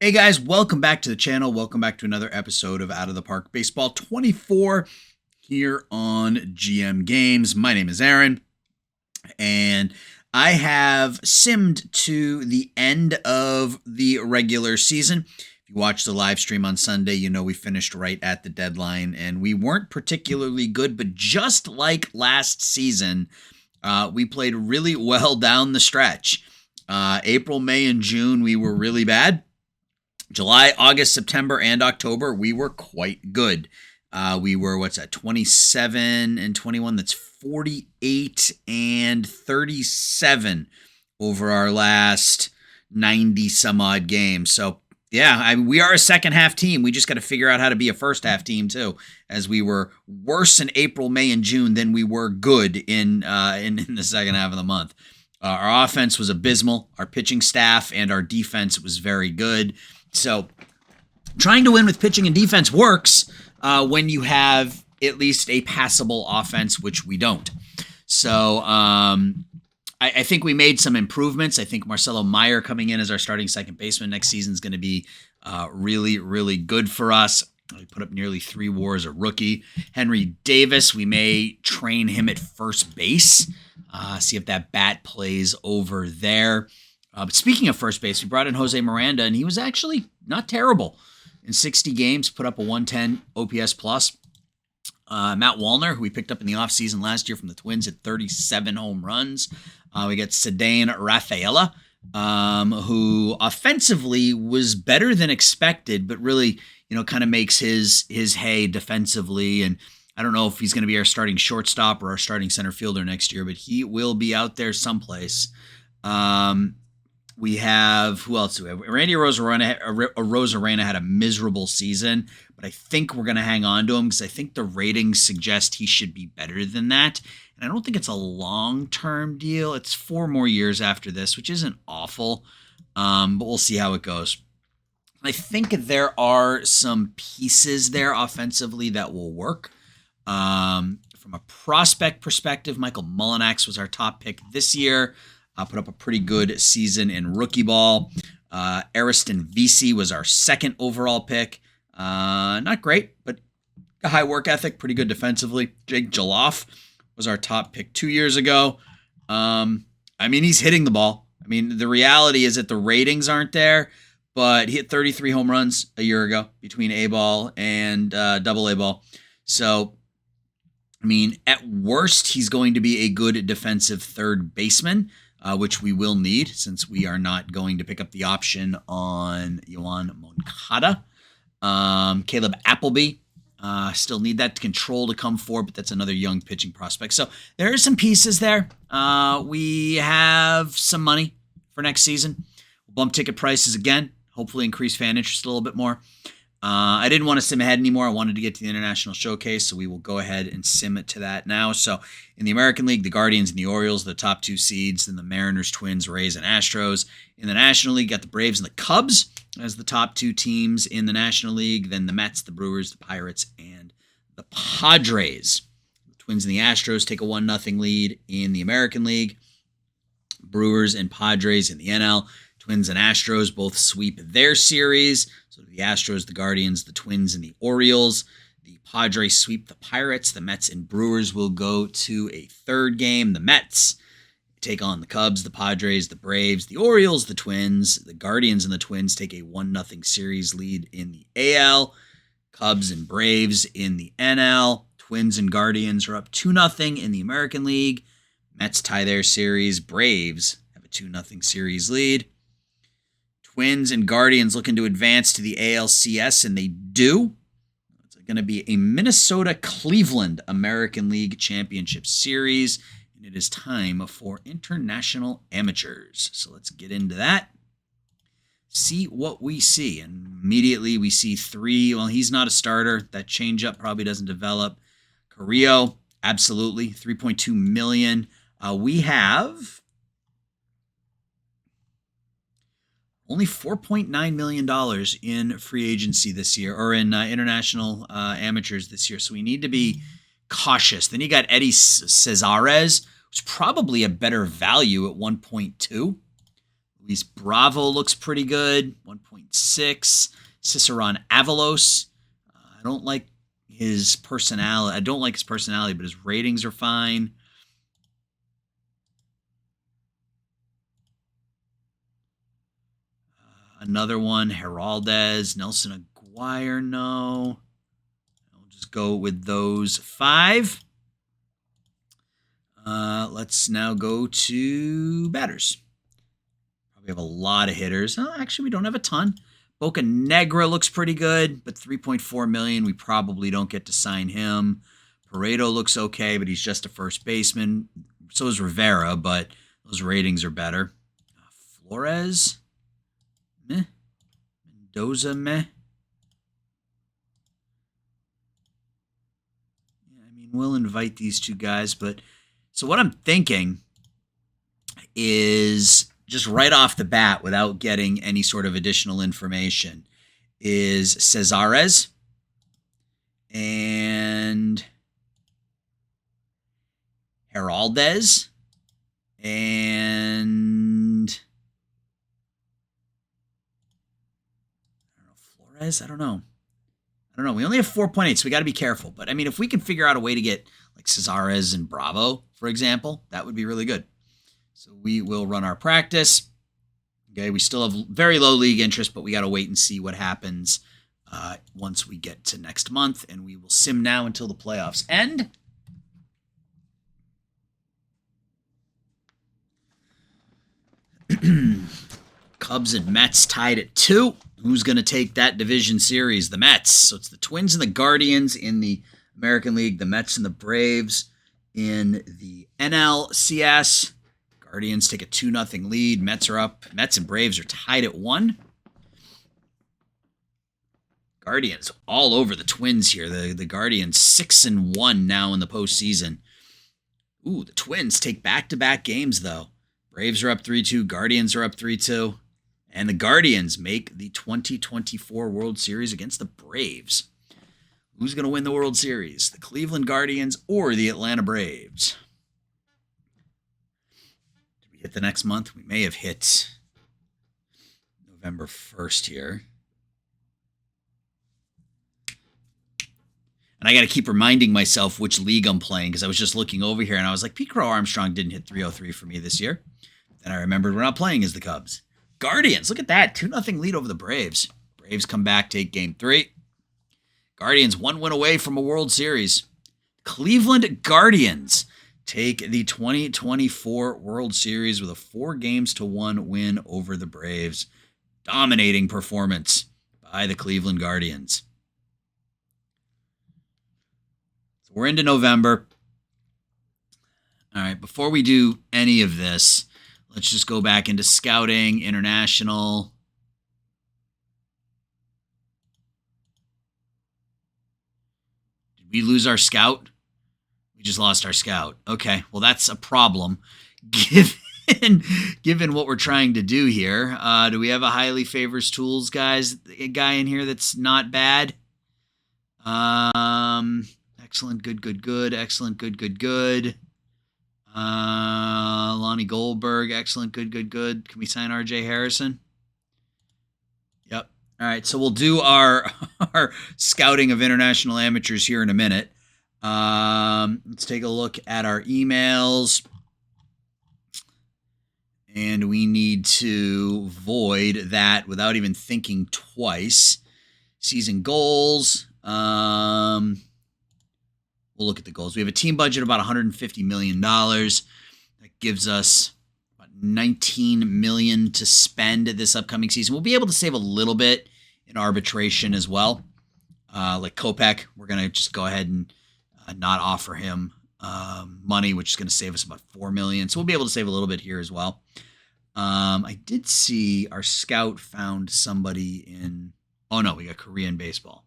Hey guys, welcome back to the channel. Welcome back to another episode of Out of the Park Baseball 24 here on GM Games. My name is Aaron, and I have simmed to the end of the regular season. If you watched the live stream on Sunday, you know we finished right at the deadline, and we weren't particularly good, but just like last season, we played really well down the stretch. April, May, and June, we were really bad. July, August, September, and October, we were quite good. We were, 27 and 21? That's 48 and 37 over our last 90 some odd games. So, yeah, we are a second half team. We just got to figure out how to be a first half team, too, as we were worse in April, May, and June than we were good in the second half of the month. Our offense was abysmal. Our pitching staff and our defense was very good. So trying to win with pitching and defense works when you have at least a passable offense, which we don't. So I think we made some improvements. I think Marcelo Meyer coming in as our starting second baseman next season is going to be really, really good for us. He put up nearly 3 WAR as a rookie. Henry Davis, we may train him at first base, see if that bat plays over there. But speaking of first base, we brought in Jose Miranda, and he was actually not terrible. In 60 games, put up a 110 OPS plus. Matt Wallner, who we picked up in the offseason last year from the Twins, at 37 home runs. We got Ceddanne Rafaela, who offensively was better than expected, but really, kind of makes his hay defensively. And I don't know if he's going to be our starting shortstop or our starting center fielder next year, but he will be out there someplace. We have, who else do we have? Randy Arozarena had a miserable season, but I think we're going to hang on to him because I think the ratings suggest he should be better than that. And I don't think it's a long-term deal. It's 4 more years after this, which isn't awful, but we'll see how it goes. I think there are some pieces there offensively that will work. From a prospect perspective, Michael Mullinax was our top pick this year. Put up a pretty good season in rookie ball. Ariston Vesey was our second overall pick. Not great, but a high work ethic, pretty good defensively. Jake Jaloff was our top pick 2 years ago. He's hitting the ball. The reality is that the ratings aren't there, but he hit 33 home runs a year ago between A-ball and double A-ball. So, at worst, he's going to be a good defensive third baseman, which we will need since we are not going to pick up the option on Yoan Moncada. Caleb Appleby, still need that control to come forward, but that's another young pitching prospect. So there are some pieces there. We have some money for next season. We'll bump ticket prices again, hopefully increase fan interest a little bit more. I didn't want to sim ahead anymore. I wanted to get to the International Showcase, so we will go ahead and sim it to that now. So in the American League, the Guardians and the Orioles, the top 2 seeds, then the Mariners, Twins, Rays, and Astros. In the National League, got the Braves and the Cubs as the top 2 teams in the National League, then the Mets, the Brewers, the Pirates, and the Padres. The Twins and the Astros take a 1-0 lead in the American League. Brewers and Padres in the NL. Twins and Astros both sweep their series. So the Astros, the Guardians, the Twins, and the Orioles. The Padres sweep the Pirates. The Mets and Brewers will go to a third game. The Mets take on the Cubs, the Padres, the Braves, the Orioles, the Twins. The Guardians and the Twins take a 1-0 series lead in the AL. Cubs and Braves in the NL. Twins and Guardians are up 2-0 in the American League. Mets tie their series. Braves have a 2-0 series lead. Twins and Guardians looking to advance to the ALCS, and they do. It's going to be a Minnesota-Cleveland American League Championship Series, and it is time for international amateurs. So let's get into that. See what we see. And immediately we see 3. Well, he's not a starter. That changeup probably doesn't develop. Carrillo, absolutely. $3.2 million. We have only $4.9 million in free agency this year, or in international amateurs this year. So we need to be cautious. Then you got Eddie Cesares, who's probably a better value at 1.2. Luis Bravo looks pretty good, 1.6. Ciceron Avalos. I don't like his personality. But his ratings are fine. Another one, Heraldez, Nelson Aguirre, no. I'll just go with those 5. Let's now go to batters. We have a lot of hitters. Oh, actually, we don't have a ton. Boca Negra looks pretty good, but $3.4 million. We probably don't get to sign him. Pareto looks okay, but he's just a first baseman. So is Rivera, but those ratings are better. Flores, meh. Mendoza, meh. Yeah, I mean, we'll invite these 2 guys, but so what I'm thinking is, just right off the bat, without getting any sort of additional information, is Cesares and Heraldez and Flores. I don't know. We only have 4.8, so we got to be careful. But I mean, if we can figure out a way to get like Cesares and Bravo, for example, that would be really good. So we will run our practice. Okay, we still have very low league interest, but we got to wait and see what happens once we get to next month, and we will sim now until the playoffs end. Cubs and Mets tied at 2. Who's going to take that division series? The Mets. So it's the Twins and the Guardians in the American League, the Mets and the Braves in the NLCS. Guardians take a 2-0 lead. Mets are up. Mets and Braves are tied at 1. Guardians all over the Twins here. The Guardians 6-1 now in the postseason. Ooh, the Twins take back-to-back games, though. Braves are up 3-2. Guardians are up 3-2. And the Guardians make the 2024 World Series against the Braves. Who's going to win the World Series? The Cleveland Guardians or the Atlanta Braves? Hit the next month. We may have hit November 1st here. And I got to keep reminding myself which league I'm playing, because I was just looking over here and I was like, Pete Crow Armstrong didn't hit 303 for me this year. Then I remembered we're not playing as the Cubs. Guardians, look at that. 2-0 lead over the Braves. Braves come back, take game 3. Guardians 1 win away from a World Series. Cleveland Guardians take the 2024 World Series with a 4-1 win over the Braves. Dominating performance by the Cleveland Guardians. So we're into November. All right, before we do any of this, let's just go back into scouting, international. Did we lose our scout? We just lost our scout. Okay, well, that's a problem given what we're trying to do here. Do we have a highly favors tools guy in here that's not bad? Excellent, good. Excellent, good. Lonnie Goldberg, excellent, good. Can we sign RJ Harrison? Yep. All right, so we'll do our scouting of international amateurs here in a minute. Let's take a look at our emails. And we need to void that without even thinking twice. Season goals. We'll look at the goals. We have a team budget of about $150 million. That gives us about $19 million to spend this upcoming season. We'll be able to save a little bit in arbitration as well. Like Kopech, we're going to just go ahead and not offer him money, which is going to save us about $4 million. So we'll be able to save a little bit here as well. I did see our scout found somebody in... Oh, no, we got Korean baseball.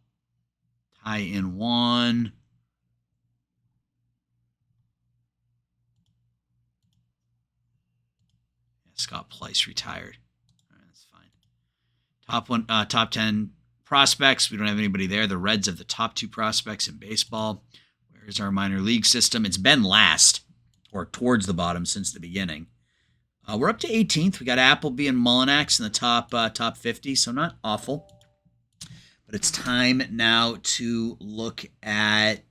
Tie in one. Scott Pleiss retired. All right, that's fine. Top 10 prospects. We don't have anybody there. The Reds have the top 2 prospects in baseball. Where's our minor league system? It's been last or towards the bottom since the beginning. We're up to 18th. We got Appleby and Mullinax in the top 50, so not awful. But it's time now to look at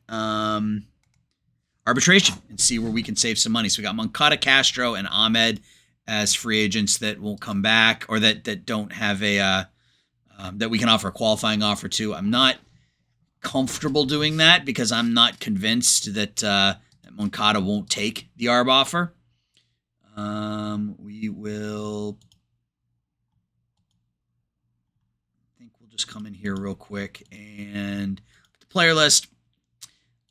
arbitration and see where we can save some money. So we got Moncada, Castro, and Ahmed as free agents that won't come back, or that don't have a that we can offer a qualifying offer to. I'm not comfortable doing that because I'm not convinced that Moncada won't take the ARB offer. We will. I think we'll just come in here real quick and the player list,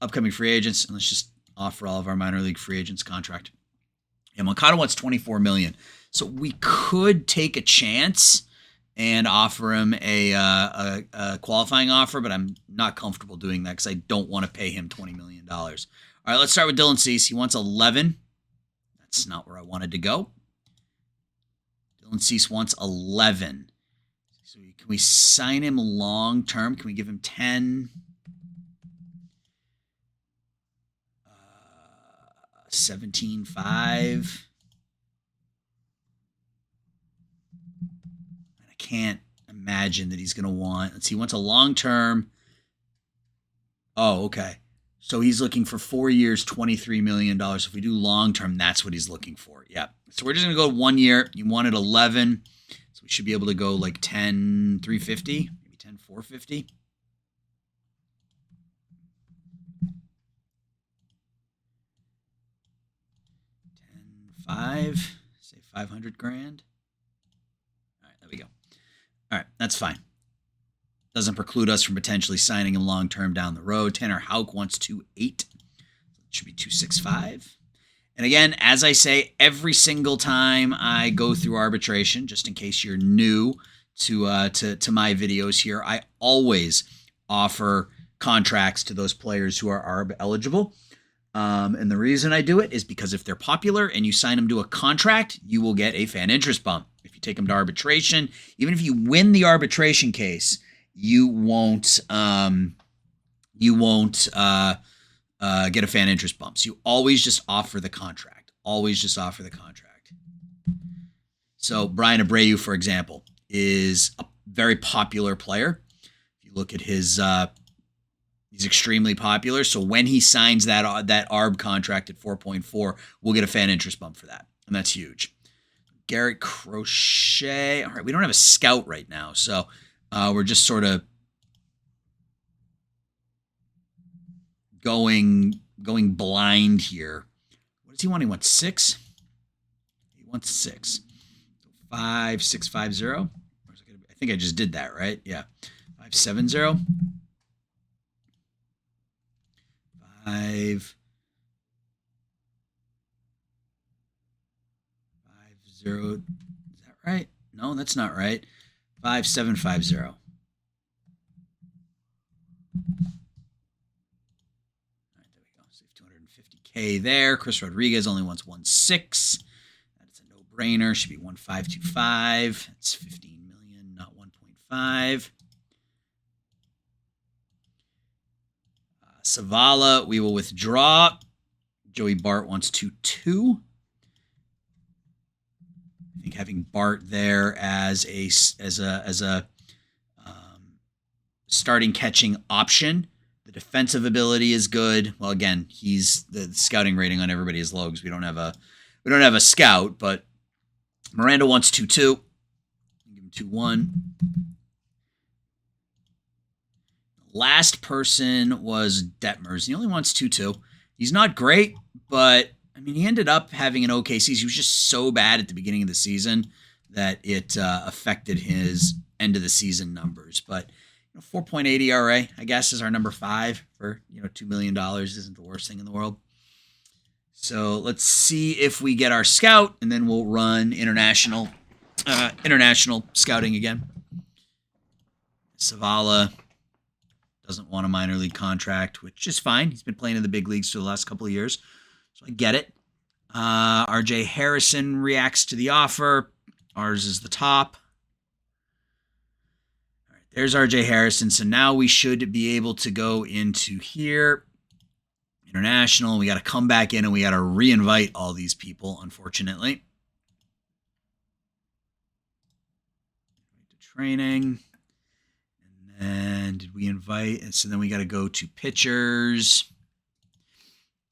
upcoming free agents, and let's just offer all of our minor league free agents contract. Yeah, Moncada wants $24 million, so we could take a chance and offer him a qualifying offer, but I'm not comfortable doing that because I don't want to pay him $20 million. All right, let's start with Dylan Cease. He wants 11. That's not where I wanted to go. Dylan Cease wants 11. So can we sign him long term? Can we give him 10? 17.5. I can't imagine that he's going to want. Let's see. He wants a long term. Oh, okay. So he's looking for 4 years, $23 million. If we do long term, that's what he's looking for. Yeah. So we're just going to go 1 year. You wanted 11. So we should be able to go like 10,350, maybe 10,450. 10,500, say 500 grand. All right, there we go. All right, that's fine. Doesn't preclude us from potentially signing him long-term down the road. Tanner Houck wants 2.8. It should be 2.65. And again, as I say, every single time I go through arbitration, just in case you're new to my videos here, I always offer contracts to those players who are ARB eligible. And the reason I do it is because if they're popular and you sign them to a contract, you will get a fan interest bump. If you take them to arbitration, even if you win the arbitration case, you won't get a fan interest bump. So you always just offer the contract. Always just offer the contract. So Brian Abreu, for example, is a very popular player. If you look at his, he's extremely popular. So when he signs that ARB contract at 4.4, we'll get a fan interest bump for that, and that's huge. Garrett Crochet. All right, we don't have a scout right now, so we're just sort of going blind here. What does he want? He wants 6. He wants 6. 5,650. I think I just did that, right? Yeah. 570. 550. Is that right? No, that's not right. 5,750. All right, there we go. Save $250K there. Chris Rodriguez only wants 1.6. That's a no-brainer. Should be 1.525. That's 15 million, not 1.5. Savala, we will withdraw. Joey Bart wants 2.2. I think having Bart there as a starting catching option. The defensive ability is good. Well, again, he's the scouting rating on everybody is low because we don't have a scout. But Miranda wants 2.2. Give him 2.1. Last person was Detmers. He only wants 2.2. He's not great, but I mean, he ended up having an okay season. He was just so bad at the beginning of the season that it affected his end of the season numbers. But 4.8 ERA, I guess, is our number 5 for $2 million. Isn't the worst thing in the world. So let's see if we get our scout, and then we'll run international scouting again. Savala doesn't want a minor league contract, which is fine. He's been playing in the big leagues for the last couple of years, so I get it. RJ Harrison reacts to the offer. Ours is the top. All right, there's RJ Harrison. So now we should be able to go into here. International. We got to come back in and we got to re-invite all these people, unfortunately. training. And then did we invite? And so then we got to go to pitchers.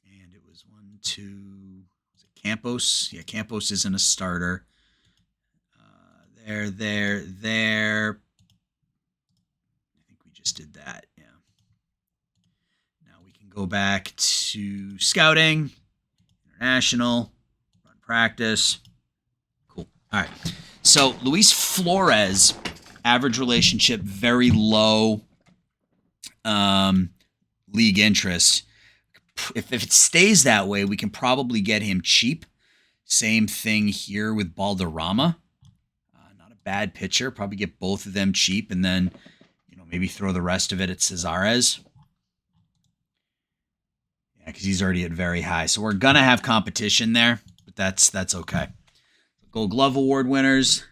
And it was 1, 2. Was it Campos? Yeah, Campos isn't a starter. There. I think we just did that. Yeah. Now we can go back to scouting, international, run practice. Cool. All right. So Luis Flores, average relationship, very low league interest. If it stays that way, we can probably get him cheap. Same thing here with Balderrama. Not a bad pitcher. Probably get both of them cheap, and then maybe throw the rest of it at Cesares. Yeah, because he's already at very high. So we're gonna have competition there, but that's okay. Gold Glove Award winners.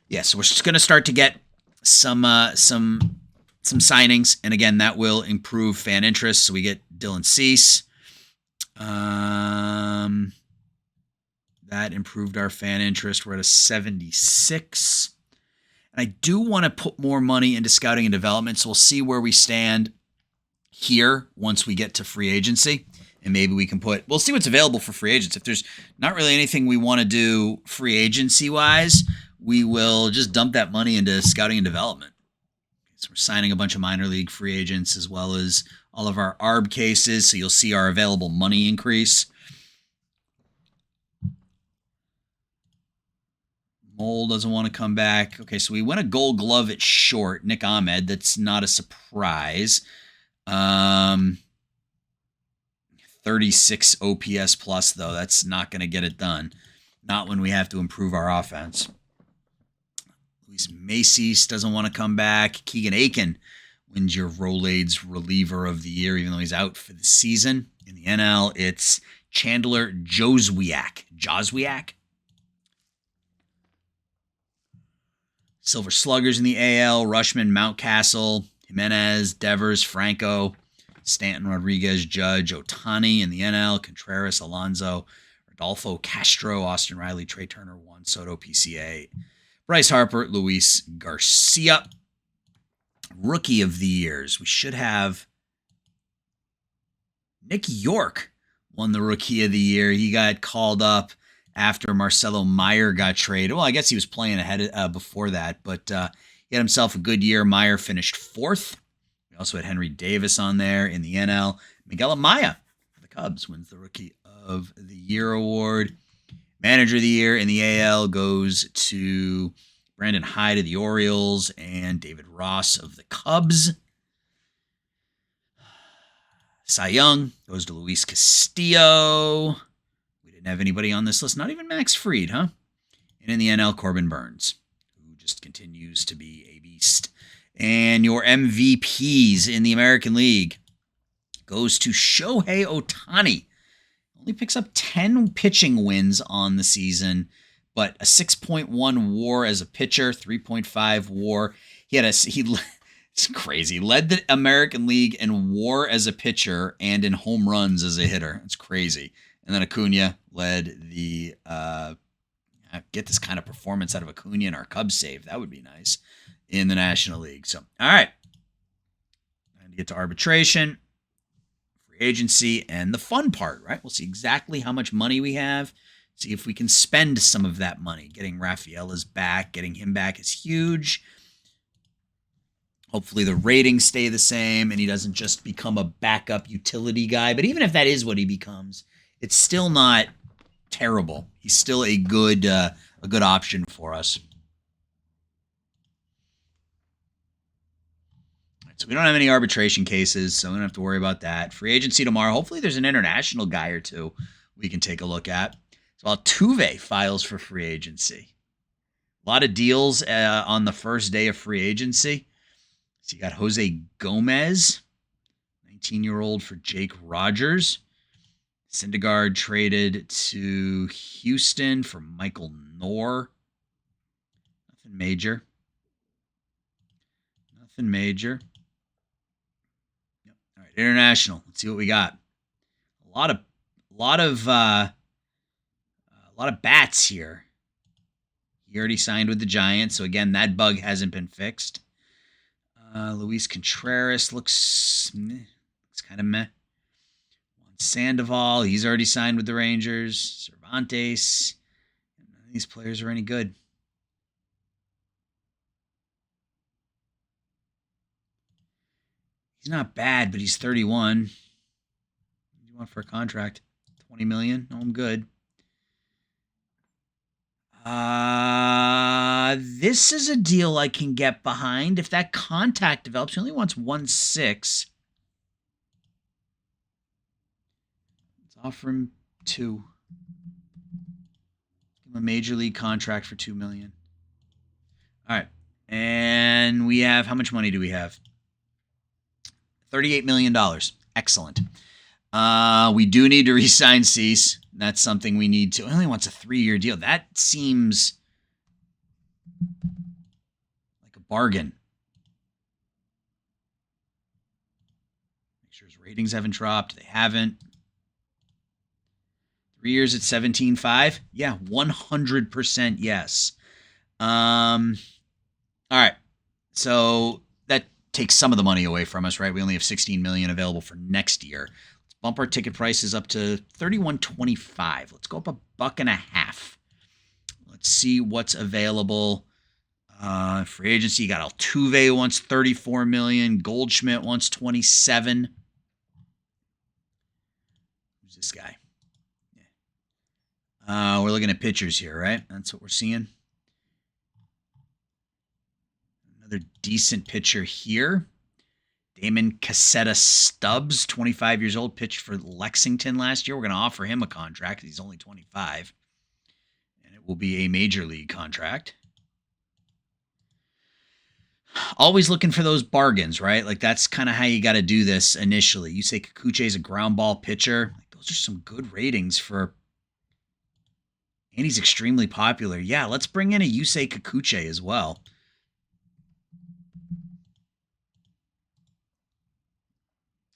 Yeah, so we're just gonna start to get some signings, and again, that will improve fan interest. So we get Dylan Cease. That improved our fan interest. We're at a 76. And I do want to put more money into scouting and development, so we'll see where we stand here once we get to free agency. And maybe we can we'll see what's available for free agents. If there's not really anything we want to do free agency-wise, we will just dump that money into scouting and development. So we're signing a bunch of minor league free agents as well as all of our ARB cases, so you'll see our available money increase. Mole doesn't want to come back. Okay, so we win a Gold Glove at short. Nick Ahmed, that's not a surprise. 36 OPS plus, though. That's not going to get it done. Not when we have to improve our offense. Luis Macy's doesn't want to come back. Keegan Aiken wins your Rolaids reliever of the year, even though he's out for the season. In the NL, it's Chandler Joswiak. Silver Sluggers in the AL, Rushman, Mountcastle, Jimenez, Devers, Franco, Stanton, Rodriguez, Judge, Ohtani in the NL, Contreras, Alonso, Rodolfo Castro, Austin Riley, Trey Turner, Juan Soto, PCA, Bryce Harper, Luis Garcia. Rookie of the years. We should have Nick York won the Rookie of the Year. He got called up after Marcelo Meyer got traded. Well, I guess he was playing ahead before that, but he had himself a good year. Meyer finished 4th. We also had Henry Davis on there in the NL. Miguel Amaya for the Cubs wins the Rookie of the Year award. Manager of the Year in the AL goes to Brandon Hyde of the Orioles and David Ross of the Cubs. Cy Young goes to Luis Castillo. We didn't have anybody on this list, not even Max Fried, huh? And in the NL, Corbin Burns, who just continues to be a beast. And your MVPs in the American League goes to Shohei Ohtani. Only picks up 10 pitching wins on the season, but a 6.1 WAR as a pitcher, 3.5 WAR. It's crazy. Led the American League in WAR as a pitcher and in home runs as a hitter. It's crazy. And then Acuna led the get this kind of performance out of Acuna in our Cubs save. That would be nice in the National League. So, all right. Time to get to arbitration, free agency, and the fun part, right? We'll see exactly how much money we have. See if we can spend some of that money. Getting Rafaela's back, getting him back is huge. Hopefully the ratings stay the same and he doesn't just become a backup utility guy. But even if that is what he becomes, it's still not terrible. He's still a good option for us. All right, so we don't have any arbitration cases, so we don't have to worry about that. Free agency tomorrow. Hopefully there's an international guy or two we can take a look at. So Altuve files for free agency. A lot of deals on the first day of free agency. So you got Jose Gomez, 19-year-old for Jake Rogers. Syndergaard traded to Houston for Michael Knorr. Nothing major. Yep. All right, international. Let's see what we got. A lot of bats here. He already signed with the Giants, so again, that bug hasn't been fixed. Luis Contreras looks kind of meh. Sandoval, he's already signed with the Rangers. Cervantes, none of these players are any good. He's not bad, but he's 31. What do you want for a contract? $20 million? No, I'm good. This is a deal I can get behind. If that contact develops, he only wants 1.6. Let's offer him 2. Give him a major league contract for $2 million. All right. And we have, how much money do we have? $38 million. Excellent. We do need to re-sign Cease. That's something we need to. He only wants a 3-year deal. That seems like a bargain. Make sure his ratings haven't dropped. They haven't. 3 years at 17.5. Yeah, 100% yes. All right. So that takes some of the money away from us, right? We only have $16 million available for next year. Let's bump our ticket prices up to $31.25. Let's go up $1.50. Let's see what's available. Free agency, you got Altuve wants $34 million. Goldschmidt wants $27. Who's this guy? We're looking at pitchers here, right? That's what we're seeing. Another decent pitcher here. Damon Casetta Stubbs, 25 years old, pitched for Lexington last year. We're going to offer him a contract. He's only 25. And it will be a major league contract. Always looking for those bargains, right? Like, that's kind of how you got to do this initially. You say Kikuchi is a ground ball pitcher. Like, those are some good ratings for... And he's extremely popular. Yeah, let's bring in a Yusei Kikuchi as well.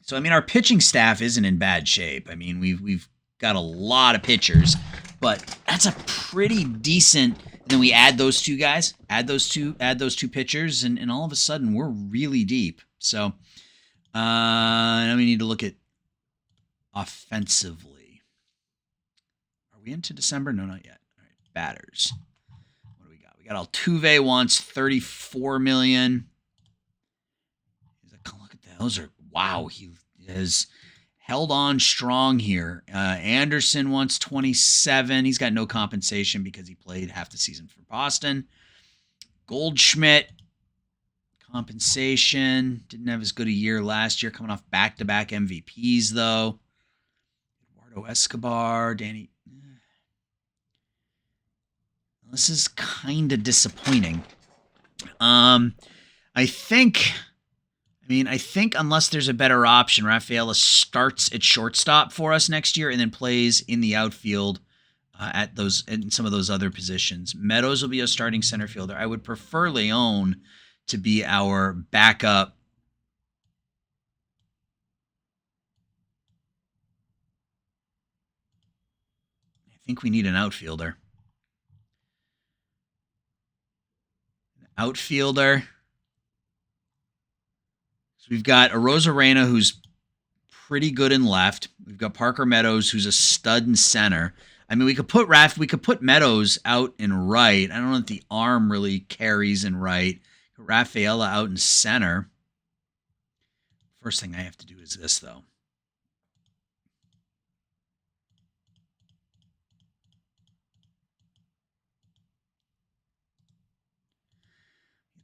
So, I mean, our pitching staff isn't in bad shape. I mean, we've got a lot of pitchers, but that's a pretty decent. And then we add those two guys, add those two pitchers, and all of a sudden we're really deep. So, now we need to look at offensively. Are we into December? No, not yet. All right, batters. What do we got? We got Altuve wants $34 million. Look at that. Those are, wow, he has held on strong here. Anderson wants 27. He's got no compensation because he played half the season for Boston. Goldschmidt, compensation. Didn't have as good a year last year, coming off back-to-back MVPs, though. Eduardo Escobar, Danny. This is kind of disappointing. I think unless there's a better option, Rafaela starts at shortstop for us next year and then plays in the outfield in some of those other positions. Meadows will be a starting center fielder. I would prefer Leon to be our backup. I think we need an outfielder. Outfielder. So we've got Arozarena, who's pretty good in left. We've got Parker Meadows, who's a stud in center. I mean, we could put Meadows out in right. I don't know if the arm really carries in right. Rafaela out in center. First thing I have to do is this, though.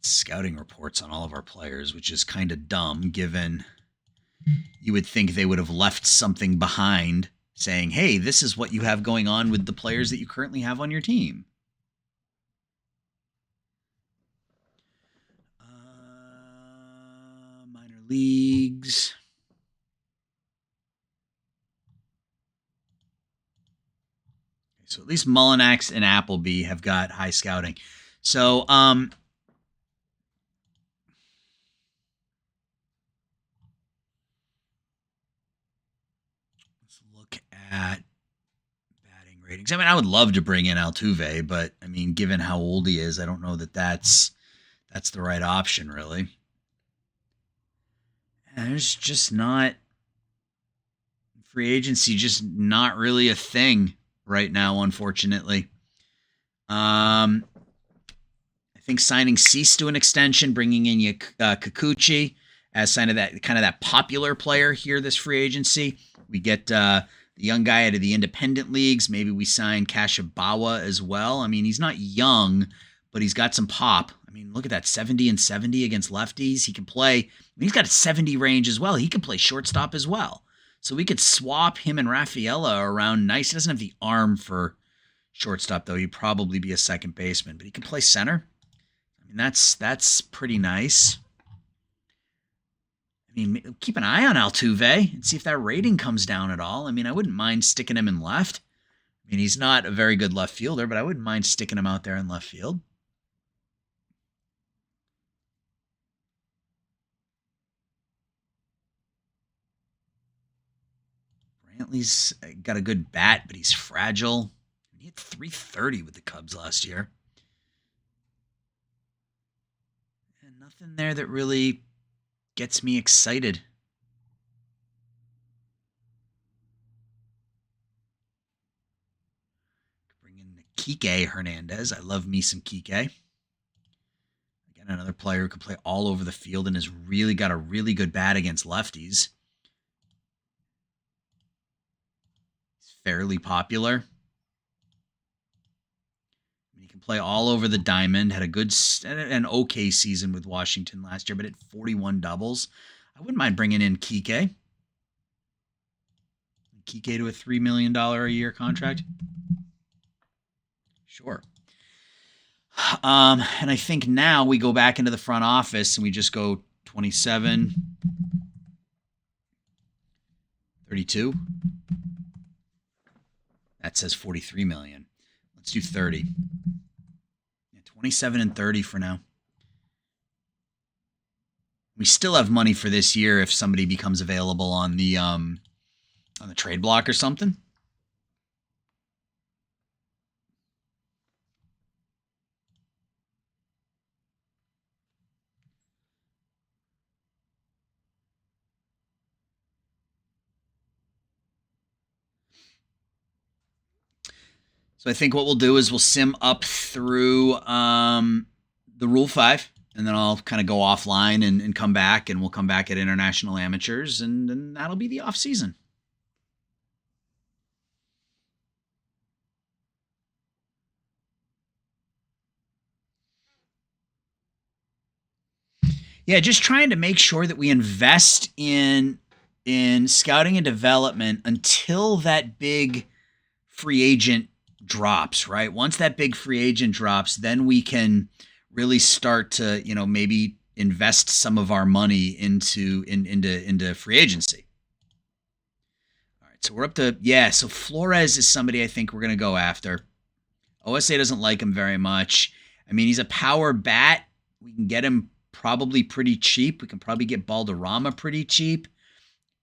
Scouting reports on all of our players, which is kind of dumb, given you would think they would have left something behind saying, hey, this is what you have going on with the players that you currently have on your team. Minor leagues. So at least Mullinax and Appleby have got high scouting. So, let's look at batting ratings. I mean, I would love to bring in Altuve, but I mean, given how old he is, I don't know that that's the right option, really. And there's just not free agency, just not really a thing right now, unfortunately. I think signing Cease to an extension, bringing in Kikuchi as kind of that popular player here this free agency. We get the young guy out of the independent leagues. Maybe we sign Kashibawa as well. I mean, he's not young, but he's got some pop. I mean, look at that, 70 and 70 against lefties. He can play. I mean, he's got a 70 range as well. He can play shortstop as well. So we could swap him and Rafaela around nice. He doesn't have the arm for shortstop, though. He'd probably be a second baseman, but he can play center. I mean, that's pretty nice. I mean, keep an eye on Altuve and see if that rating comes down at all. I mean, I wouldn't mind sticking him in left. I mean, he's not a very good left fielder, but I wouldn't mind sticking him out there in left field. Brantley's got a good bat, but he's fragile. He hit .330 with the Cubs last year. And nothing there that really gets me excited. Bring in Kike Hernandez. I love me some Kike. Again, another player who can play all over the field and has really got a really good bat against lefties. He's fairly popular. He can play all over the diamond. Had an okay season with Washington last year, but hit 41 doubles. I wouldn't mind bringing in Kike. Kike to a $3 million a year contract. Sure. And I think now we go back into the front office and we just go 27, 32. That says 43 million. Let's do 30. 27 and 30 for now. We still have money for this year if somebody becomes available on the trade block or something. So I think what we'll do is we'll sim up through the Rule 5, and then I'll kind of go offline and come back, and we'll come back at International Amateurs, and then that'll be the off season. Yeah, just trying to make sure that we invest in scouting and development until that big free agent drops, right? Once that big free agent drops, then we can really start to, maybe invest some of our money into free agency. All right, so we're up to, so Flores is somebody I think we're going to go after. OSA doesn't like him very much. I mean, he's a power bat. We can get him probably pretty cheap. We can probably get Balderrama pretty cheap.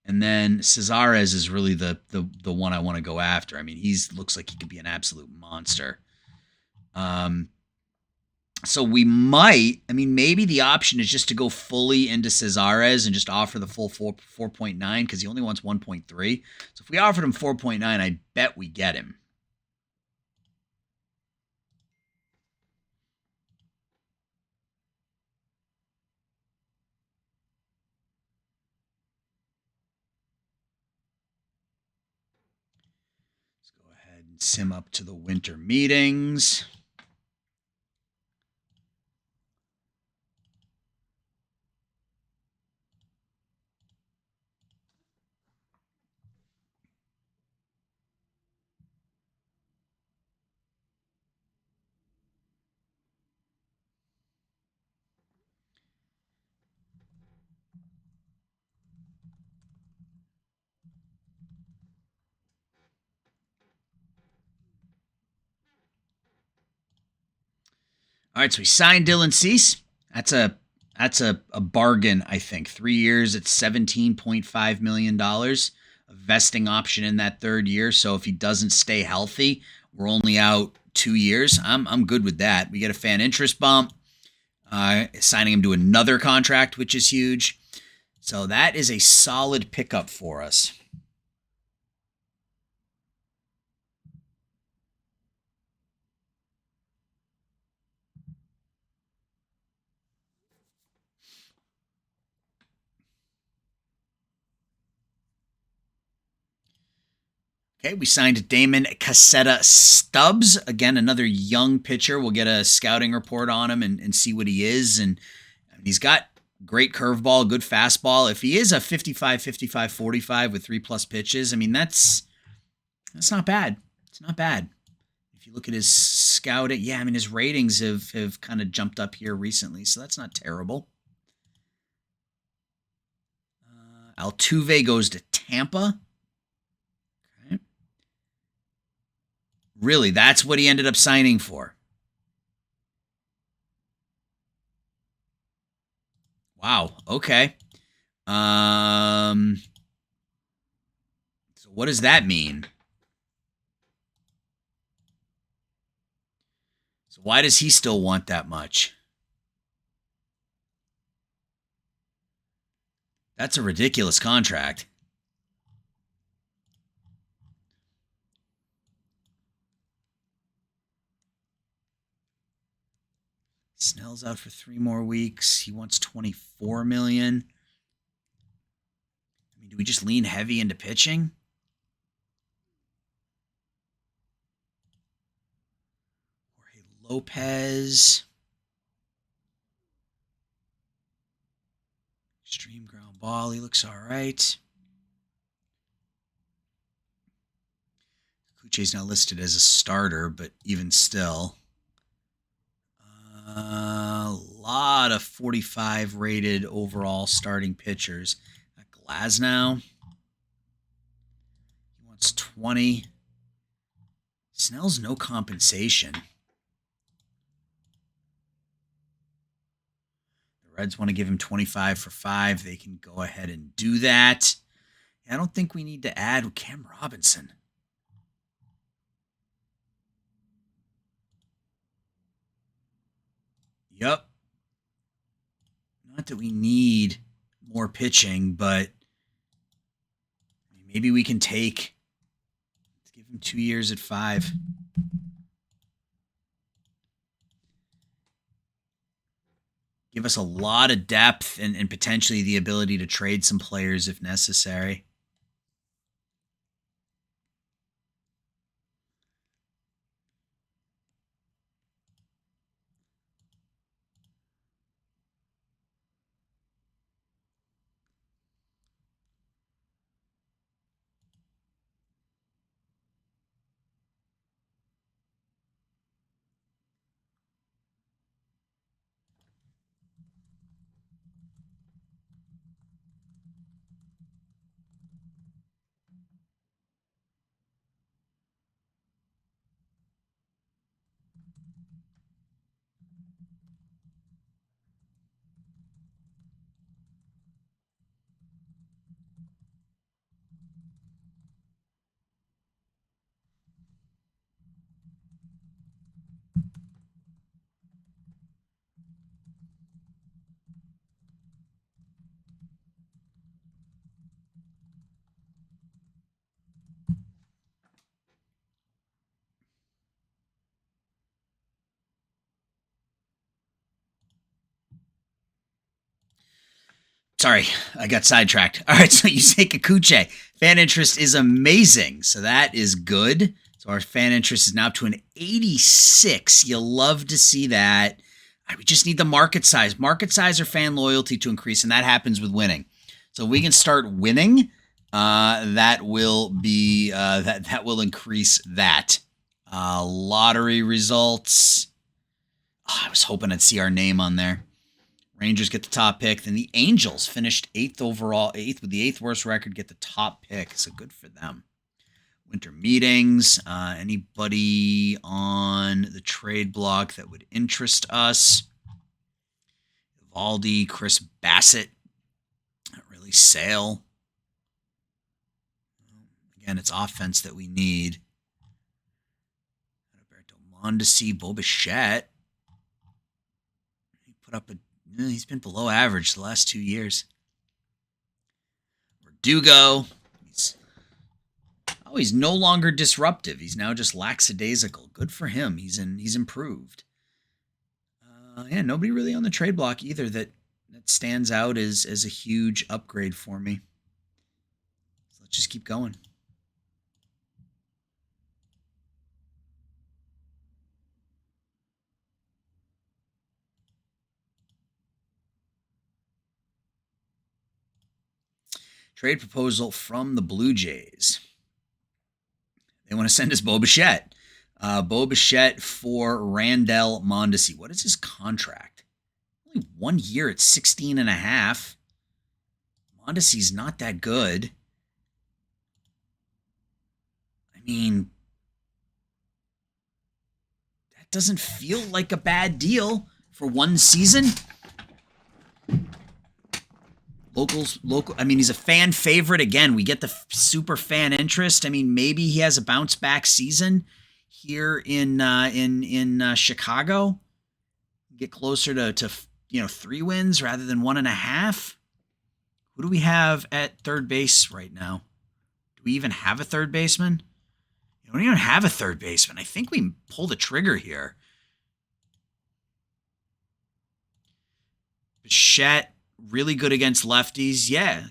And then Cesares is really the one I want to go after. I mean, looks like he could be an absolute monster. So we might, maybe the option is just to go fully into Cesares and just offer the full 4.9 because he only wants 1.3. So if we offered him 4.9, I bet we get him. Sim up to the winter meetings. All right, so we signed Dylan Cease. That's a bargain, I think. 3 years at $17.5 million, a vesting option in that third year. So if he doesn't stay healthy, we're only out 2 years. I'm good with that. We get a fan interest bump, signing him to another contract, which is huge. So that is a solid pickup for us. Okay, we signed Damon Casetta Stubbs. Again, another young pitcher. We'll get a scouting report on him and see what he is. And he's got great curveball, good fastball. If he is a 55, 55, 45 with 3+ pitches, I mean, that's not bad. It's not bad. If you look at his scouting, yeah, I mean, his ratings have kind of jumped up here recently, so that's not terrible. Altuve goes to Tampa. Okay. Really, that's what he ended up signing for. Wow. Okay. So what does that mean? So why does he still want that much? That's a ridiculous contract. Snell's out for 3 more weeks. He wants $24 million. I mean, do we just lean heavy into pitching? Jorge Lopez. Extreme ground ball. He looks all right. Kuche's now listed as a starter, but even still. A lot of 45 rated overall starting pitchers. Glasnow. He wants 20. Snell's no compensation. The Reds want to give him 25 for 5. They can go ahead and do that. I don't think we need to add Cam Robinson. Yep. Not that we need more pitching, but maybe we can let's give him 2 years at 5. Give us a lot of depth and potentially the ability to trade some players if necessary. Sorry, I got sidetracked. All right, so Yusei Kikuchi. Fan interest is amazing, so that is good. So our fan interest is now up to an 86. You love to see that. We just need the market size or fan loyalty to increase, and that happens with winning. So we can start winning. That will be that will increase that. Lottery results. Oh, I was hoping I'd see our name on there. Rangers get the top pick. Then the Angels finished 8th overall, 8th with the 8th worst record, get the top pick. So good for them. Winter meetings. Anybody on the trade block that would interest us? Evaldi, Chris Bassett. Not really Sale. Again, it's offense that we need. Alberto Mondesi, Bo Bichette. He put up he's been below average the last 2 years. Verdugo. He's no longer disruptive. He's now just lackadaisical. Good for him. He's improved. Yeah, nobody really on the trade block either that stands out as a huge upgrade for me. So let's just keep going. Trade proposal from the Blue Jays. They want to send us Bo Bichette. Bo Bichette for Randall Mondesi. What is his contract? Only 1 year at 16.5. Mondesi's not that good. I mean, that doesn't feel like a bad deal for 1 season. Local. I mean, he's a fan favorite. Again, we get the super fan interest. I mean, maybe he has a bounce back season here in Chicago. Get closer to 3 wins rather than 1.5. Who do we have at third base right now? Do we even have a third baseman? We don't even have a third baseman. I think we pull the trigger here. Bichette. Really good against lefties. Yeah.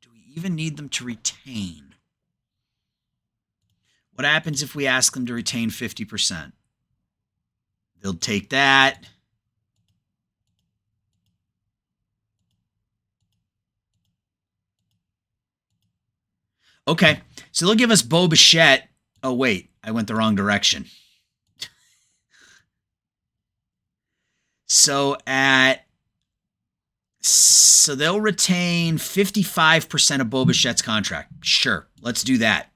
Do we even need them to retain? What happens if we ask them to retain 50%? They'll take that. Okay. So they'll give us Bo Bichette. Oh, wait. I went the wrong direction. So they'll retain 55% of Bo Bichette's contract. Sure, let's do that.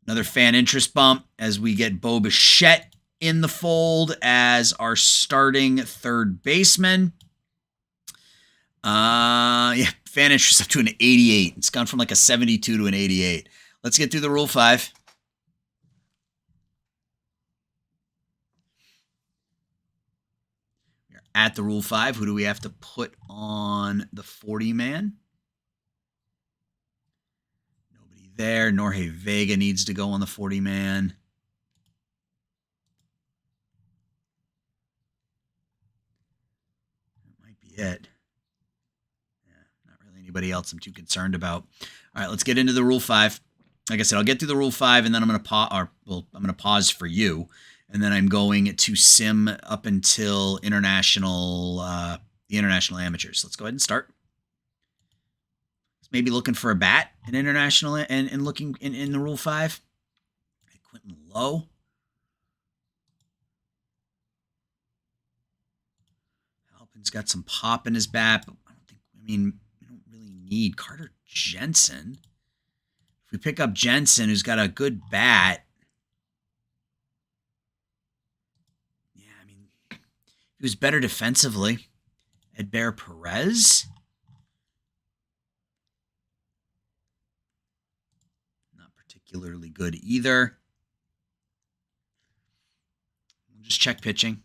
Another fan interest bump as we get Bo Bichette in the fold as our starting third baseman. Yeah, fan interest up to an 88. It's gone from like a 72 to an 88. Let's get through the Rule 5. At the Rule 5, who do we have to put on the 40-man? Nobody there. Jorge Vega needs to go on the 40-man. That might be it. Yeah, not really anybody else I'm too concerned about. All right, let's get into the Rule 5. Like I said, I'll get through the Rule 5, and then I'm going to pause for you. And then I'm going to sim up until the international amateurs. Let's go ahead and start. Maybe looking for a bat in international and looking in the Rule 5. Quentin Lowe. Halpin's got some pop in his bat, but we don't really need Carter Jensen. If we pick up Jensen, who's got a good bat, he was better defensively. Edber Perez. Not particularly good either. We'll just check pitching.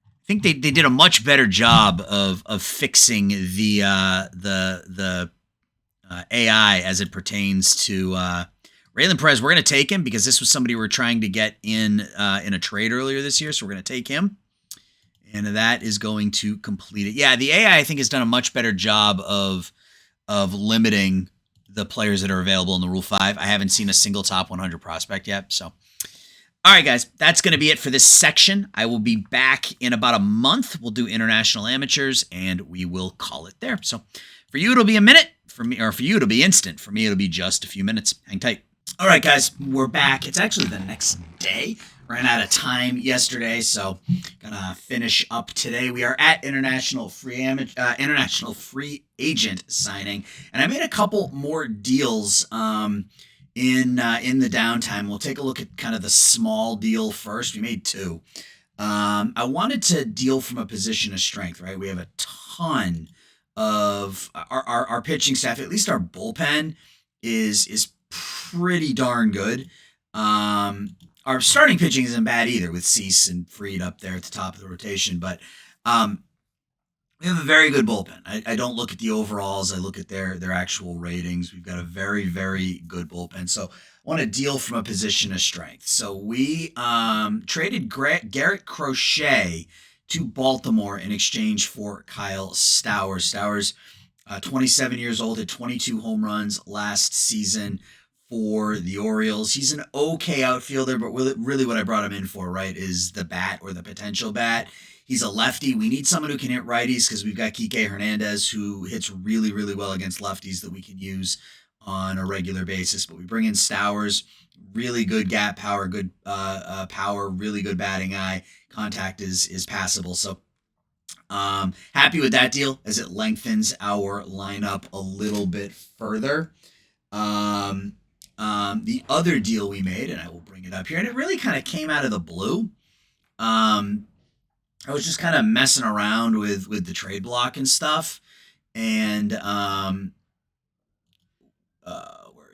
I think they did a much better job of fixing the AI as it pertains to Raylan Perez. We're going to take him because this was somebody we were trying to get in a trade earlier this year, so we're going to take him. And that is going to complete it. Yeah, the AI, I think, has done a much better job of limiting the players that are available in the Rule 5. I haven't seen a single top 100 prospect yet. So, all right, guys, that's going to be it for this section. I will be back in about a month. We'll do international amateurs, and we will call it there. So for you, it'll be a minute. For me, or for you, it'll be instant. For me, it'll be just a few minutes. Hang tight. All right, guys, we're back. It's actually the next day. Ran out of time yesterday, so gonna finish up today. We are at international free agent signing, and I made a couple more deals in the downtime. We'll take a look at kind of the small deal first. We made 2. I wanted to deal from a position of strength, right? We have a ton of our pitching staff, at least our bullpen, is pretty darn good. Our starting pitching isn't bad either, with Cease and Fried up there at the top of the rotation, but we have a very good bullpen. I don't look at the overalls. I look at their actual ratings. We've got a very, very good bullpen. So I want to deal from a position of strength. So we traded Garrett Crochet to Baltimore in exchange for Kyle Stowers. Stowers, 27 years old, had 22 home runs last season for the Orioles. He's an okay outfielder, but really what I brought him in for, right, is the bat, or the potential bat. He's a lefty. We need someone who can hit righties because we've got Kike Hernandez, who hits really, really well against lefties, that we can use on a regular basis. But we bring in Stowers, really good gap power, good power, really good batting eye. Contact is passable. So happy with that deal, as it lengthens our lineup a little bit further. The other deal we made, and I will bring it up here, and it really kind of came out of the blue. I was just kind of messing around with the trade block and stuff, and where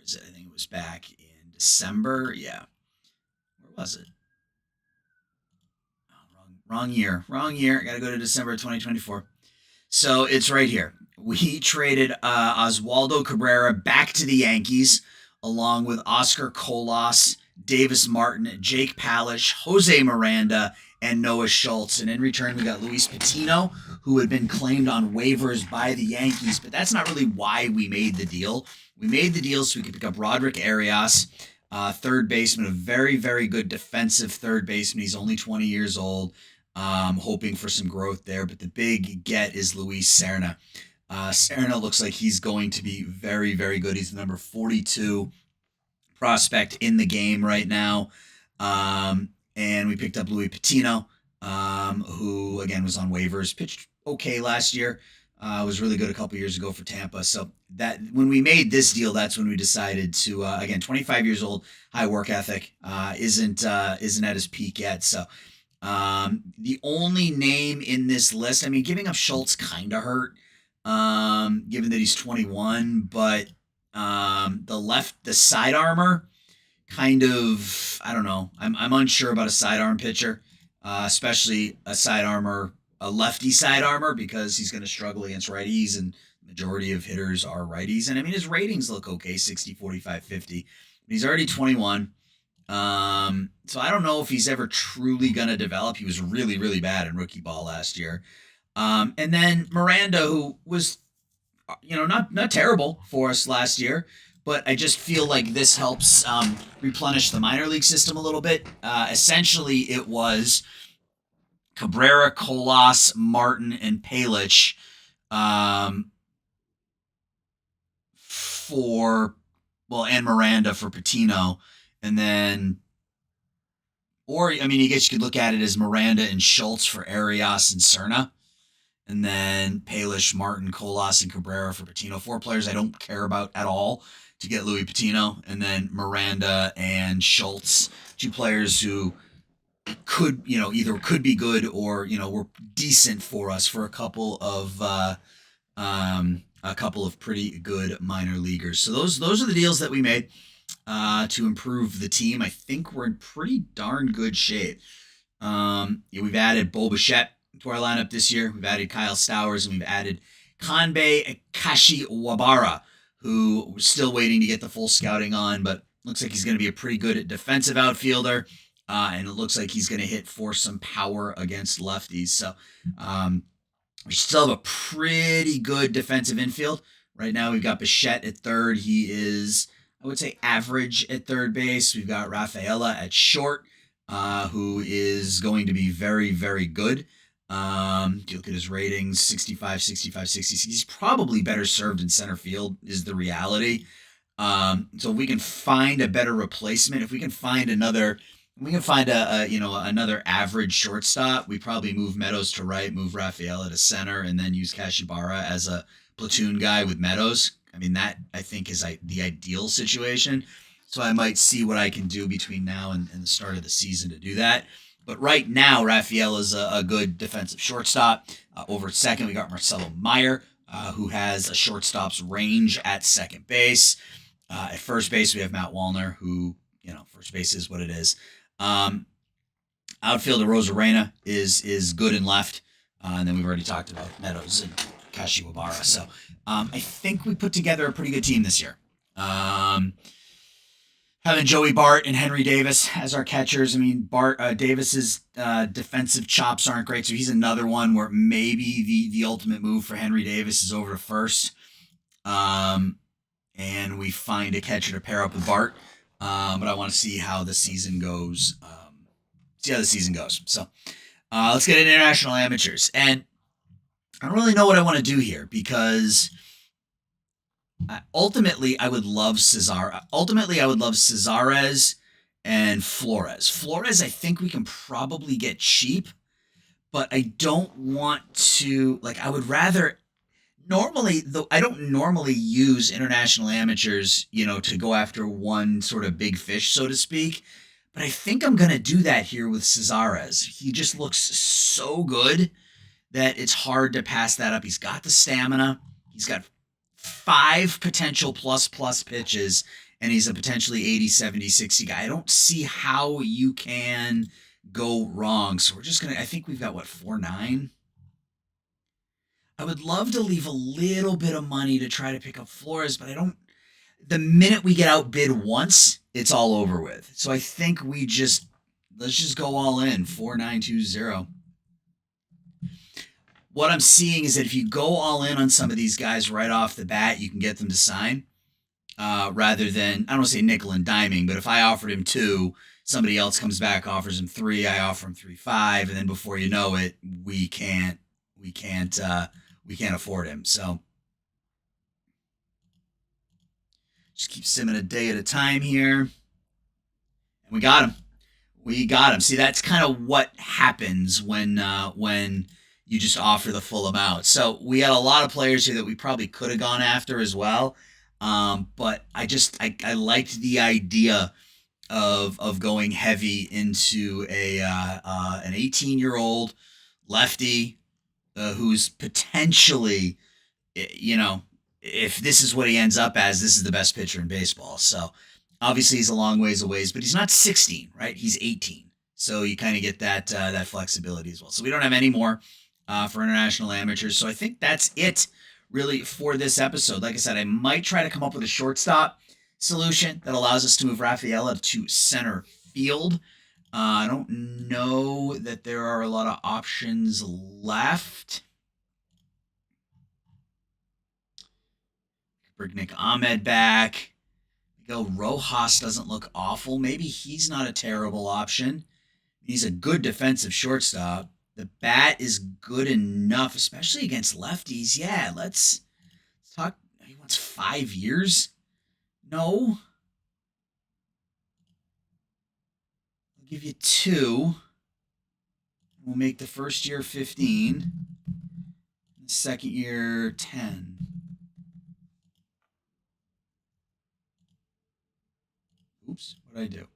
is it? I think it was back in December. Yeah, where was it? Oh, wrong year. I got to go to December 2024. So it's right here. We traded Oswaldo Cabrera back to the Yankees, along with Oscar Colas, Davis Martin, Jake Palish, Jose Miranda, and Noah Schultz. And in return, we got Luis Patino, who had been claimed on waivers by the Yankees. But that's not really why we made the deal. We made the deal so we could pick up Roderick Arias, third baseman, a very, very good defensive third baseman. He's only 20 years old, hoping for some growth there. But the big get is Luis Serna. Serna looks like he's going to be very, very good. He's the number 42 prospect in the game right now. And we picked up Luis Patino, who, again, was on waivers, pitched okay last year, was really good a couple years ago for Tampa. So that when we made this deal, that's when we decided to, again, 25 years old, high work ethic, isn't at his peak yet. So the only name in this list, I mean, giving up Schultz kind of hurt, given that he's 21, but the side armor, kind of, I don't know. I'm unsure about a sidearm pitcher, especially a lefty sidearmer, because he's going to struggle against righties, and the majority of hitters are righties. And I mean, his ratings look okay, 60, 45, 50. He's already 21. So I don't know if he's ever truly going to develop. He was really, really bad in rookie ball last year. And then Miranda, who was, not terrible for us last year, but I just feel like this helps replenish the minor league system a little bit. Essentially, it was Cabrera, Colas, Martin, and Palish and Miranda for Patino. And then, I guess you could look at it as Miranda and Schultz for Arias and Serna. And then Palish, Martin, Colas, and Cabrera for Patino. 4 players I don't care about at all to get Luis Patino. And then Miranda and Schultz, 2 players who could, either could be good or, were decent for us for a couple of pretty good minor leaguers. So those are the deals that we made to improve the team. I think we're in pretty darn good shape. We've added Bo Bichette to our lineup this year. We've added Kyle Stowers, and we've added Kanbei Kashiwabara, who we're still waiting to get the full scouting on, but looks like he's going to be a pretty good defensive outfielder, and it looks like he's going to hit for some power against lefties. So we still have a pretty good defensive infield. Right now we've got Bichette at third. He is, I would say, average at third base. We've got Rafaela at short, who is going to be very, very good. If you look at his ratings, 65, 65, 66, he's probably better served in center field is the reality. So if we can find a better replacement, if we can find another average shortstop, we probably move Meadows to right, move Rafaela to center, and then use Kashibara as a platoon guy with Meadows. I mean, that I think is the ideal situation. So I might see what I can do between now and the start of the season to do that. But right now, Rafael is a good defensive shortstop. Over at second, we got Marcelo Meyer, who has a shortstop's range at second base. At first base, we have Matt Wallner, who, first base is what it is. Outfielder Rosarena is good in left. And then we've already talked about Meadows and Kashiwabara. So I think we put together a pretty good team this year. Having Joey Bart and Henry Davis as our catchers. I mean, Davis's defensive chops aren't great, so he's another one where maybe the ultimate move for Henry Davis is over to first. And we find a catcher to pair up with Bart. But I want to see how the season goes. So let's get into international amateurs. And I don't really know what I want to do here because ultimately I would love Cesar. Ultimately, I would love Cesares and Flores. Flores, I think we can probably get cheap, but I don't want to, I would rather, normally, though I don't normally use international amateurs, to go after one sort of big fish, so to speak. But I think I'm going to do that here with Cesares. He just looks so good that it's hard to pass that up. He's got the stamina. He's got 5 potential plus pitches, and he's a potentially 80, 70, 60 guy. I don't see how you can go wrong. So we're just going to, I think we've got, 4.9? I would love to leave a little bit of money to try to pick up Flores, but I don't. The minute we get outbid once, it's all over with. So I think let's just go all in, 4.920. What I'm seeing is that if you go all in on some of these guys right off the bat, you can get them to sign. Rather than, I don't want to say nickel and diming, but if I offered him 2, somebody else comes back, offers him 3, I offer him 3.5, and then before you know it, we can't afford him. So just keep simming a day at a time here. And we got him. See, that's kind of what happens when you just offer the full amount. So we had a lot of players here that we probably could have gone after as well. But I liked the idea of going heavy into an 18-year-old lefty who's potentially, if this is what he ends up as, this is the best pitcher in baseball. So obviously he's a long ways away, but he's not 16, right? He's 18. So you kind of get that flexibility as well. So we don't have any more for international amateurs. So I think that's it really for this episode. Like I said, I might try to come up with a shortstop solution that allows us to move Rafaela to center field. I don't know that there are a lot of options left. Bring Nick Ahmed back. Miguel Rojas doesn't look awful. Maybe he's not a terrible option. He's a good defensive shortstop. The bat is good enough, especially against lefties. Yeah, let's talk. He wants 5 years. No. I'll give you 2. We'll make the first year 15. The second year 10. Oops, what did I do?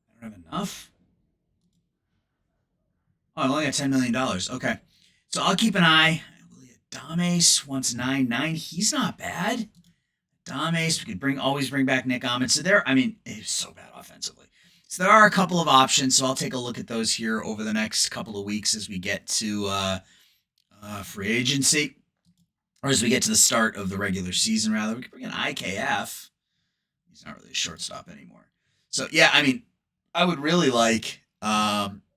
I don't have enough. Oh, I've only got $10 million. Okay. So I'll keep an eye. Dames wants 9.9. He's not bad. Dames, we could always bring back Nick Ahmed. So it's so bad offensively. So there are a couple of options. So I'll take a look at those here over the next couple of weeks as we get to free agency, or as we get to the start of the regular season, rather. We could bring in IKF. He's not really a shortstop anymore. So, yeah, I would really like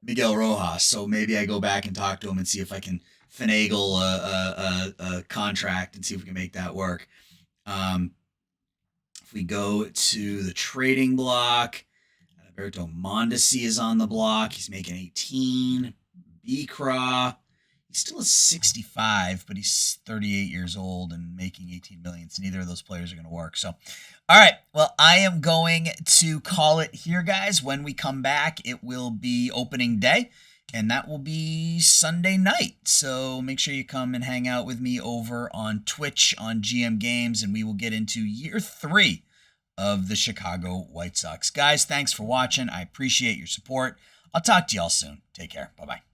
Miguel Rojas. So maybe I go back and talk to him and see if I can finagle a contract and see if we can make that work. If we go to the trading block, Alberto Mondesi is on the block. He's making 18. Becraw, he's still a 65, but he's 38 years old and making 18 million. So neither of those players are going to work. So, all right. Well, I am going to call it here, guys. When we come back, it will be opening day, and that will be Sunday night. So make sure you come and hang out with me over on Twitch on GM Games, and we will get into year 3 of the Chicago White Sox. Guys, thanks for watching. I appreciate your support. I'll talk to y'all soon. Take care. Bye-bye.